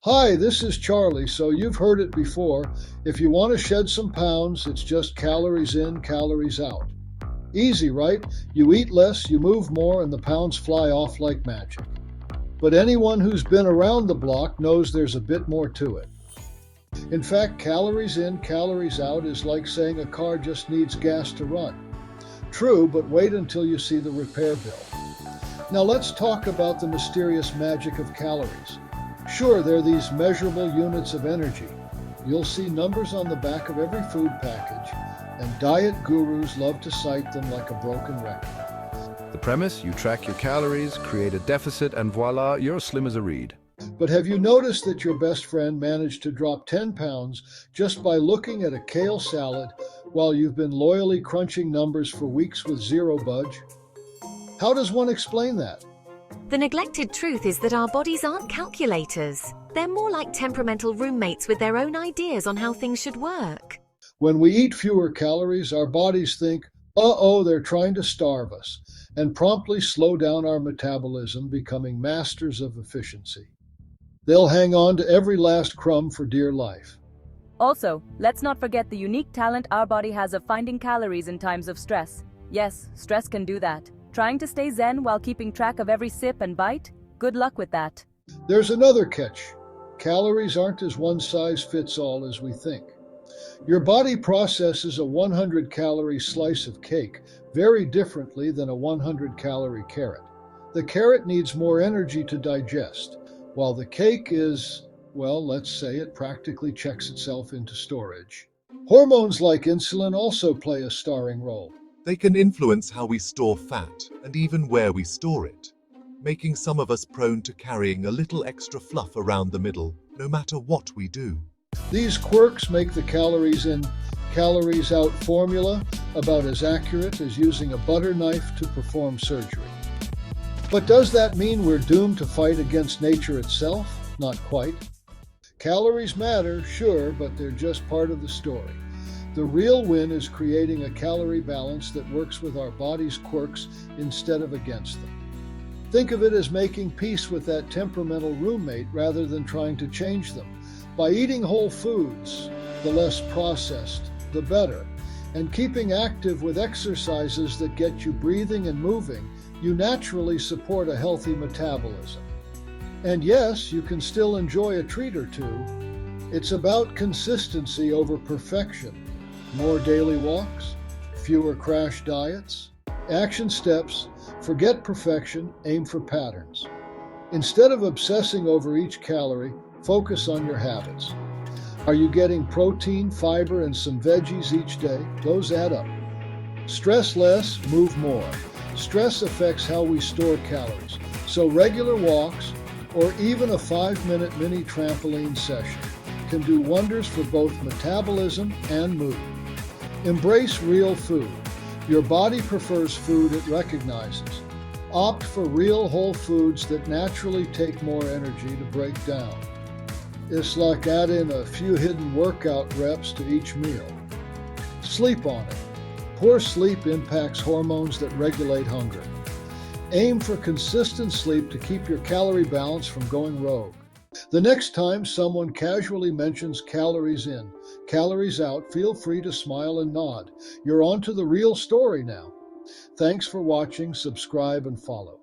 Hi, this is Charlie. So you've heard it before. If you want to shed some pounds, it's just calories in, calories out. Easy, right? You eat less, you move more, and the pounds fly off like magic. But anyone who's been around the block knows there's a bit more to it. In fact, calories in, calories out is like saying a car just needs gas to run. True, but wait until you see the repair bill. Now let's talk about the mysterious magic of calories. Sure, they're these measurable units of energy. You'll see numbers on the back of every food package, and diet gurus love to cite them like a broken record. The premise, you track your calories, create a deficit, and voila, you're slim as a reed. But have you noticed that your best friend managed to drop 10 pounds just by looking at a kale salad while you've been loyally crunching numbers for weeks with zero budge? How does one explain that? The neglected truth is that our bodies aren't calculators. They're more like temperamental roommates with their own ideas on how things should work. When we eat fewer calories, our bodies think, uh-oh, they're trying to starve us, and promptly slow down our metabolism, becoming masters of efficiency. They'll hang on to every last crumb for dear life. Also, let's not forget the unique talent our body has of finding calories in times of stress. Yes, stress can do that. Trying to stay zen while keeping track of every sip and bite? Good luck with that. There's another catch. Calories aren't as one-size-fits-all as we think. Your body processes a 100-calorie slice of cake very differently than a 100-calorie carrot. The carrot needs more energy to digest, while the cake is, well, let's say it practically checks itself into storage. Hormones like insulin also play a starring role. They can influence how we store fat and even where we store it, making some of us prone to carrying a little extra fluff around the middle, no matter what we do. These quirks make the calories in, calories out formula about as accurate as using a butter knife to perform surgery. But does that mean we're doomed to fight against nature itself? Not quite. Calories matter, sure, but they're just part of the story. The real win is creating a calorie balance that works with our body's quirks instead of against them. Think of it as making peace with that temperamental roommate rather than trying to change them. By eating whole foods, the less processed, the better, and keeping active with exercises that get you breathing and moving, you naturally support a healthy metabolism. And yes, you can still enjoy a treat or two. It's about consistency over perfection. More daily walks, fewer crash diets, action steps, forget perfection, aim for patterns. Instead of obsessing over each calorie, focus on your habits. Are you getting protein, fiber, and some veggies each day? Those add up. Stress less, move more. Stress affects how we store calories, so regular walks or even a 5-minute mini trampoline session can do wonders for both metabolism and mood. Embrace real food. Your body prefers food it recognizes. Opt for real whole foods that naturally take more energy to break down. It's like adding a few hidden workout reps to each meal. Sleep on it. Poor sleep impacts hormones that regulate hunger. Aim for consistent sleep to keep your calorie balance from going rogue. The next time someone casually mentions calories in, calories out, feel free to smile and nod. You're on to the real story now. Thanks for watching, subscribe, and follow.